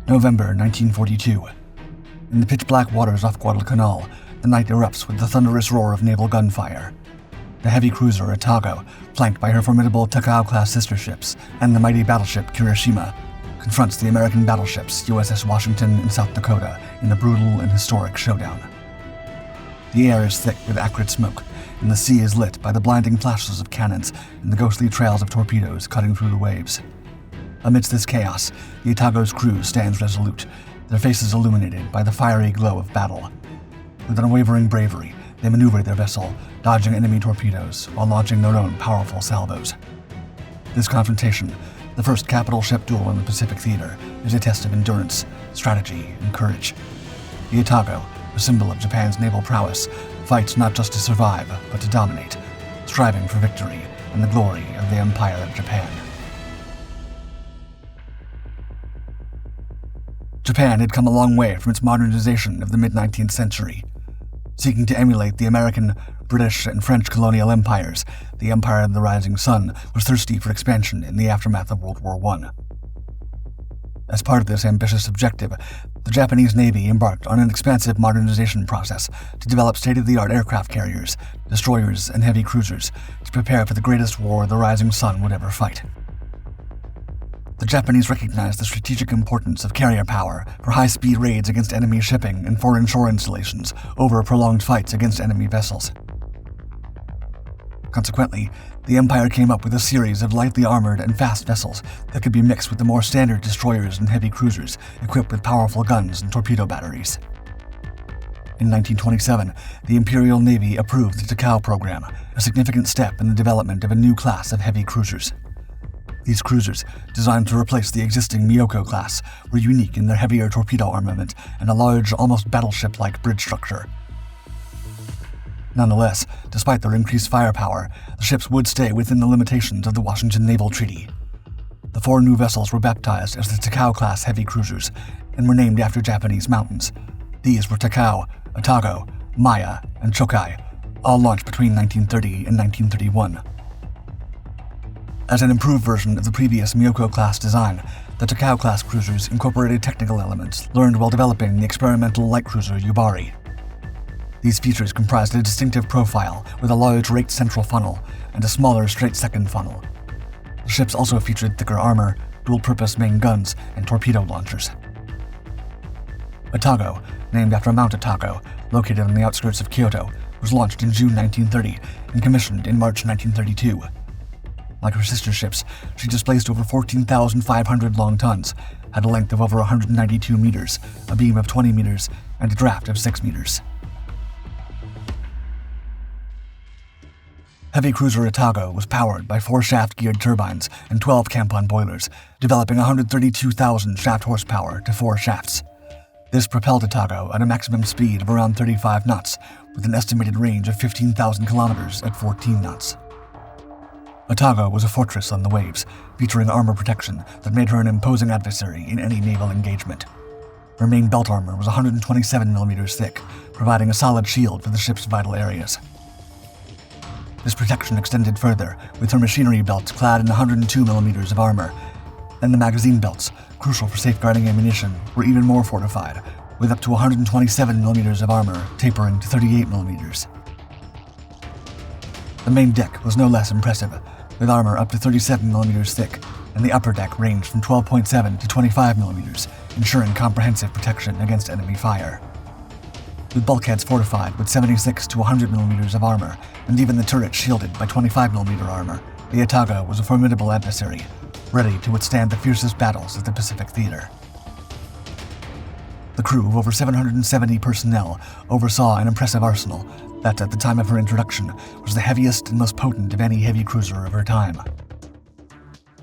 November 1942. In the pitch-black waters off Guadalcanal, the night erupts with the thunderous roar of naval gunfire. The heavy cruiser Atago, flanked by her formidable Takao-class sister ships and the mighty battleship Kirishima, confronts the American battleships USS Washington and South Dakota in a brutal and historic showdown. The air is thick with acrid smoke, and the sea is lit by the blinding flashes of cannons and the ghostly trails of torpedoes cutting through the waves. Amidst this chaos, the Atago's crew stands resolute, their faces illuminated by the fiery glow of battle. With unwavering bravery, they maneuver their vessel, dodging enemy torpedoes while launching their own powerful salvos. This confrontation, the first capital ship duel in the Pacific theater, is a test of endurance, strategy, and courage. The Atago, a symbol of Japan's naval prowess, fights not just to survive, but to dominate, striving for victory and the glory of the Empire of Japan. Japan had come a long way from its modernization of the mid-19th century. Seeking to emulate the American, British, and French colonial empires, the Empire of the Rising Sun was thirsty for expansion in the aftermath of World War I. As part of this ambitious objective, the Japanese Navy embarked on an expansive modernization process to develop state-of-the-art aircraft carriers, destroyers, and heavy cruisers to prepare for the greatest war the Rising Sun would ever fight. The Japanese recognized the strategic importance of carrier power for high-speed raids against enemy shipping and foreign shore installations over prolonged fights against enemy vessels. Consequently, the Empire came up with a series of lightly armored and fast vessels that could be mixed with the more standard destroyers and heavy cruisers equipped with powerful guns and torpedo batteries. In 1927, the Imperial Navy approved the Takao program, a significant step in the development of a new class of heavy cruisers. These cruisers, designed to replace the existing Miyoko-class, were unique in their heavier torpedo armament and a large, almost battleship-like bridge structure. Nonetheless, despite their increased firepower, the ships would stay within the limitations of the Washington Naval Treaty. The 4 new vessels were baptized as the Takao-class heavy cruisers and were named after Japanese mountains. These were Takao, Atago, Maya, and Chokai, all launched between 1930 and 1931. As an improved version of the previous Miyoko-class design, the Takao-class cruisers incorporated technical elements learned while developing the experimental light cruiser Yubari. These features comprised a distinctive profile with a large raked central funnel and a smaller straight second funnel. The ships also featured thicker armor, dual-purpose main guns, and torpedo launchers. Atago, named after Mount Atago, located on the outskirts of Kyoto, was launched in June 1930 and commissioned in March 1932. Like her sister ships, she displaced over 14,500 long tons, had a length of over 192 meters, a beam of 20 meters, and a draft of 6 meters. Heavy cruiser Atago was powered by 4 shaft-geared turbines and 12 camp-on boilers, developing 132,000 shaft horsepower to 4 shafts. This propelled Atago at a maximum speed of around 35 knots, with an estimated range of 15,000 kilometers at 14 knots. Atago was a fortress on the waves, featuring armor protection that made her an imposing adversary in any naval engagement. Her main belt armor was 127 millimeters thick, providing a solid shield for the ship's vital areas. This protection extended further, with her machinery belts clad in 102 millimeters of armor, and the magazine belts, crucial for safeguarding ammunition, were even more fortified, with up to 127 millimeters of armor tapering to 38 millimeters. The main deck was no less impressive, with armor up to 37 millimeters thick, and the upper deck ranged from 12.7 to 25 millimeters, ensuring comprehensive protection against enemy fire. With bulkheads fortified with 76 to 100 millimeters of armor, and even the turret shielded by 25 millimeter armor, the Atago was a formidable adversary, ready to withstand the fiercest battles of the Pacific theater. The crew of over 770 personnel oversaw an impressive arsenal that, at the time of her introduction, was the heaviest and most potent of any heavy cruiser of her time.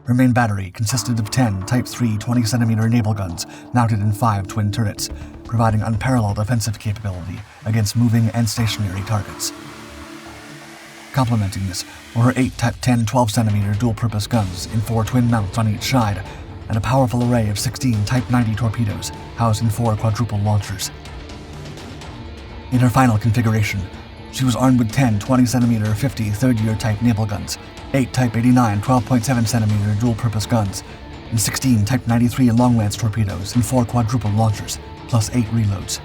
Her main battery consisted of 10 Type 3 20-centimeter naval guns mounted in 5 twin turrets, providing unparalleled offensive capability against moving and stationary targets. Complementing this were her 8 Type 10 12-centimeter dual-purpose guns in 4 twin mounts on each side, and a powerful array of 16 Type 90 torpedoes housed in 4 quadruple launchers. In her final configuration, she was armed with 10 20-centimeter 50 third-year type naval guns, 8 Type 89 12.7-centimeter dual-purpose guns, and 16 Type 93 long-lance torpedoes and 4 quadruple launchers, plus 8 reloads.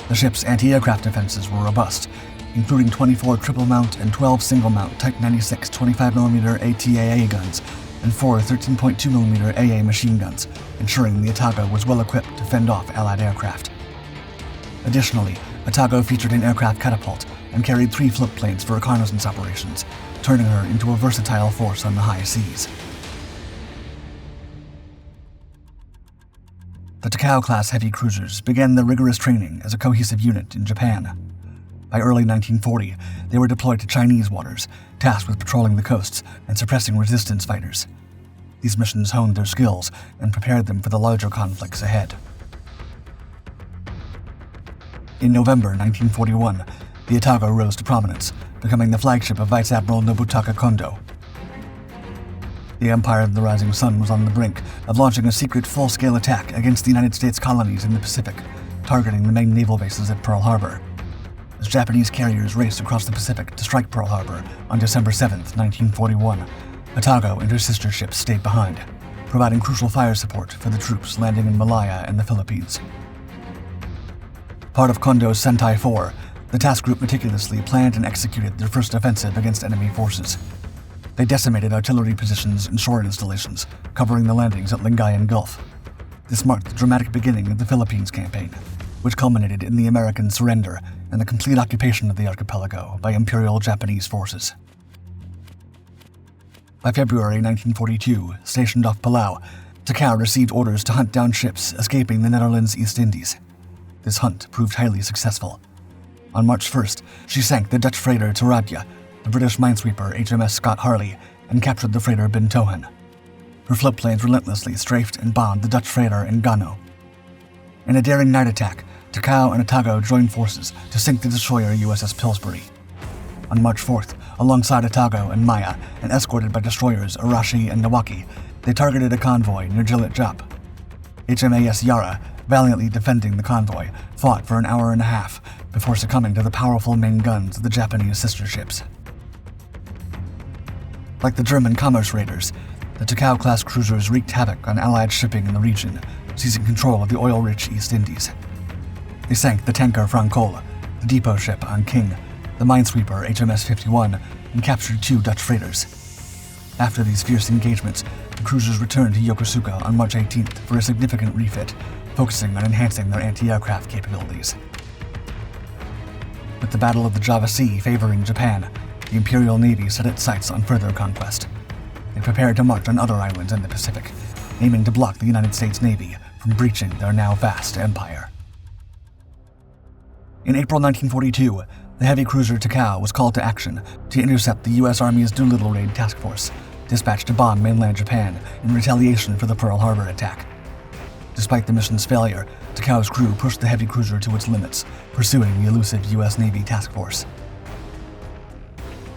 The ship's anti-aircraft defenses were robust, including 24 triple-mount and 12 single-mount Type 96 25mm ATAA guns and 4 13.2mm AA machine guns, ensuring the Atago was well-equipped to fend off Allied aircraft. Additionally, Atago featured an aircraft catapult and carried 3 floatplanes for reconnaissance operations, turning her into a versatile force on the high seas. The Takao-class heavy cruisers began their rigorous training as a cohesive unit in Japan. By early 1940, they were deployed to Chinese waters, tasked with patrolling the coasts and suppressing resistance fighters. These missions honed their skills and prepared them for the larger conflicts ahead. In November 1941, the Atago rose to prominence, becoming the flagship of Vice Admiral Nobutaka Kondo. The Empire of the Rising Sun was on the brink of launching a secret full-scale attack against the United States colonies in the Pacific, targeting the main naval bases at Pearl Harbor. As Japanese carriers raced across the Pacific to strike Pearl Harbor on December 7, 1941, Atago and her sister ships stayed behind, providing crucial fire support for the troops landing in Malaya and the Philippines. Part of Kondo's Sentai 4, the task group meticulously planned and executed their first offensive against enemy forces. They decimated artillery positions and shore installations, covering the landings at Lingayen Gulf. This marked the dramatic beginning of the Philippines campaign, which culminated in the American surrender and the complete occupation of the archipelago by Imperial Japanese forces. By February 1942, stationed off Palau, Takao received orders to hunt down ships escaping the Netherlands East Indies. This hunt proved highly successful. On March 1st, she sank the Dutch freighter Toradja, the British minesweeper HMS Scott Harley, and captured the freighter Bintohen. Her floatplanes relentlessly strafed and bombed the Dutch freighter Engano. In a daring night attack, Takao and Atago joined forces to sink the destroyer USS Pillsbury. On March 4th, alongside Atago and Maya, and escorted by destroyers Arashi and Nawaki, they targeted a convoy near Jilit Jop. HMAS Yara, valiantly defending the convoy, fought for an hour and a half before succumbing to the powerful main guns of the Japanese sister ships. Like the German commerce raiders, the Takao-class cruisers wreaked havoc on Allied shipping in the region, seizing control of the oil-rich East Indies. They sank the tanker Francola, the depot ship on King, the minesweeper HMS 51, and captured 2 Dutch freighters. After these fierce engagements, the cruisers returned to Yokosuka on March 18th for a significant refit, focusing on enhancing their anti-aircraft capabilities. With the Battle of the Java Sea favoring Japan, the Imperial Navy set its sights on further conquest. They prepared to march on other islands in the Pacific, aiming to block the United States Navy from breaching their now vast empire. In April 1942, the heavy cruiser Takao was called to action to intercept the U.S. Army's Doolittle Raid Task Force, dispatched to bomb mainland Japan in retaliation for the Pearl Harbor attack. Despite the mission's failure, Takao's crew pushed the heavy cruiser to its limits, pursuing the elusive U.S. Navy task force.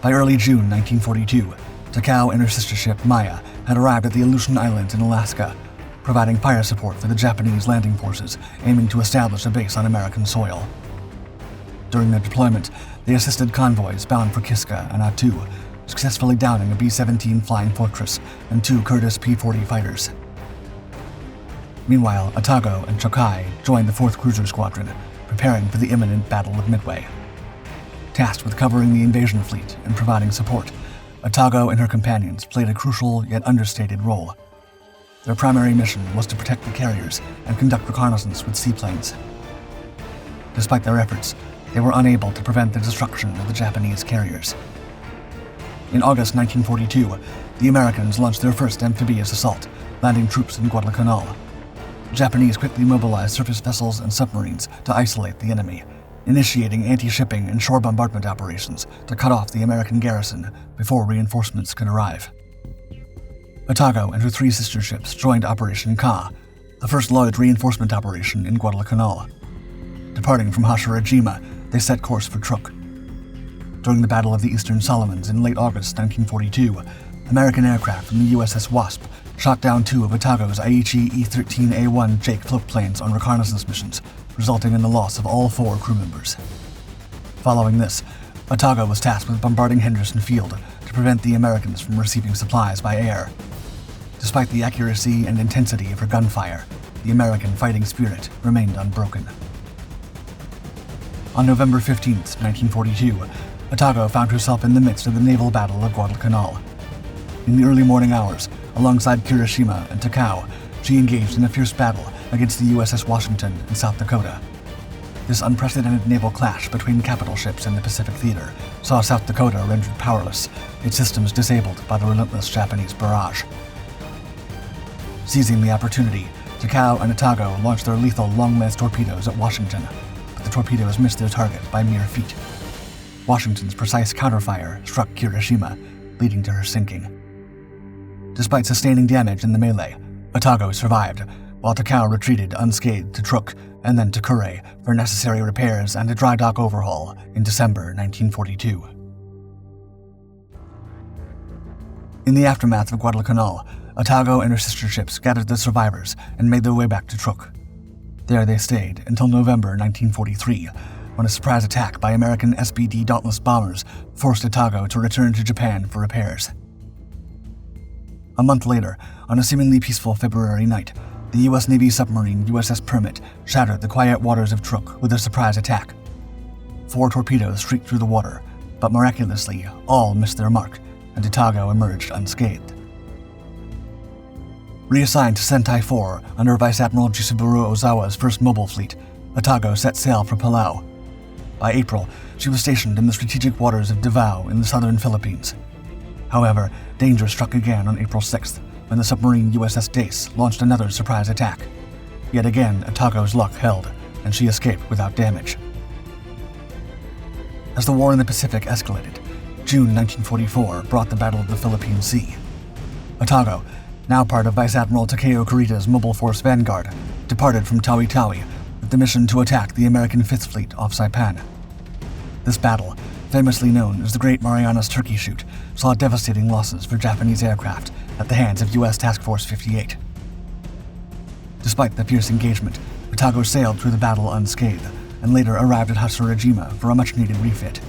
By early June 1942, Takao and her sister ship Maya had arrived at the Aleutian Islands in Alaska, providing fire support for the Japanese landing forces aiming to establish a base on American soil. During their deployment, they assisted convoys bound for Kiska and Attu, successfully downing a B-17 Flying Fortress and 2 Curtiss P-40 fighters. Meanwhile, Atago and Chokai joined the 4th Cruiser Squadron, preparing for the imminent Battle of Midway. Tasked with covering the invasion fleet and providing support, Atago and her companions played a crucial yet understated role. Their primary mission was to protect the carriers and conduct reconnaissance with seaplanes. Despite their efforts, they were unable to prevent the destruction of the Japanese carriers. In August 1942, the Americans launched their first amphibious assault, landing troops in Guadalcanal. The Japanese quickly mobilized surface vessels and submarines to isolate the enemy, initiating anti-shipping and shore bombardment operations to cut off the American garrison before reinforcements could arrive. Atago and her 3 sister ships joined Operation Ka, the first large reinforcement operation in Guadalcanal. Departing from Hashirajima, they set course for Truk. During the Battle of the Eastern Solomons in late August 1942, American aircraft from the USS Wasp shot down 2 of Atago's Aichi E-13A1 Jake floatplanes on reconnaissance missions, resulting in the loss of all 4 crew members. Following this, Atago was tasked with bombarding Henderson Field to prevent the Americans from receiving supplies by air. Despite the accuracy and intensity of her gunfire, the American fighting spirit remained unbroken. On November 15, 1942, Atago found herself in the midst of the naval battle of Guadalcanal. In the early morning hours, alongside Kirishima and Takao, she engaged in a fierce battle against the USS Washington in South Dakota. This unprecedented naval clash between capital ships in the Pacific Theater saw South Dakota rendered powerless, its systems disabled by the relentless Japanese barrage. Seizing the opportunity, Takao and Atago launched their lethal long-lance torpedoes at Washington, but the torpedoes missed their target by mere feet. Washington's precise counterfire struck Kirishima, leading to her sinking. Despite sustaining damage in the melee, Atago survived, while Takao retreated unscathed to Truk and then to Kure for necessary repairs and a dry dock overhaul in December 1942. In the aftermath of Guadalcanal, Atago and her sister ships gathered the survivors and made their way back to Truk. There they stayed until November 1943, when a surprise attack by American SBD Dauntless bombers forced Atago to return to Japan for repairs. A month later, on a seemingly peaceful February night, the U.S. Navy submarine USS Permit shattered the quiet waters of Truk with a surprise attack. 4 torpedoes streaked through the water, but miraculously, all missed their mark, and Atago emerged unscathed. Reassigned to Sentai 4 under Vice Admiral Jisuburo Ozawa's first mobile fleet, Atago set sail for Palau. By April, she was stationed in the strategic waters of Davao in the southern Philippines. However, danger struck again on April 6th, when the submarine USS Dace launched another surprise attack. Yet again, Atago's luck held, and she escaped without damage. As the war in the Pacific escalated, June 1944 brought the Battle of the Philippine Sea. Atago, now part of Vice Admiral Takeo Kurita's Mobile Force Vanguard, departed from Tawi-Tawi with the mission to attack the American Fifth Fleet off Saipan. This battle, famously known as the Great Marianas Turkey Shoot, saw devastating losses for Japanese aircraft at the hands of U.S. Task Force 58. Despite the fierce engagement, Atago sailed through the battle unscathed and later arrived at Hatsurajima for a much-needed refit.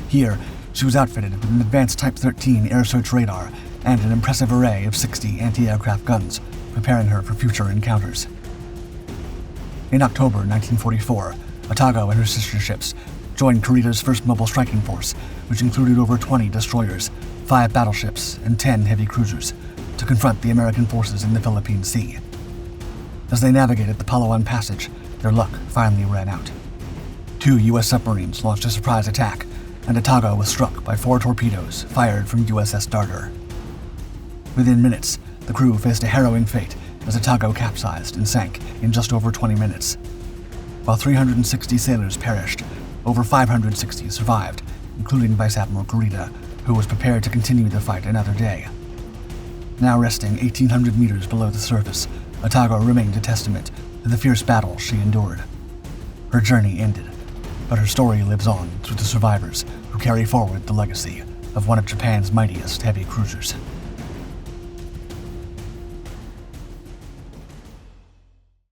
Here, she was outfitted with an advanced Type 13 air search radar and an impressive array of 60 anti-aircraft guns, preparing her for future encounters. In October 1944, Atago and her sister ships joined Kurita's first mobile striking force, which included over 20 destroyers, 5 battleships, and 10 heavy cruisers, to confront the American forces in the Philippine Sea. As they navigated the Palawan Passage, their luck finally ran out. 2 U.S. submarines launched a surprise attack, and Atago was struck by 4 torpedoes fired from USS Darter. Within minutes, the crew faced a harrowing fate as Atago capsized and sank in just over 20 minutes. While 360 sailors perished, over 560 survived, including Vice Admiral Kurita, who was prepared to continue the fight another day. Now resting 1,800 meters below the surface, Atago remained a testament to the fierce battle she endured. Her journey ended, but her story lives on through the survivors who carry forward the legacy of one of Japan's mightiest heavy cruisers.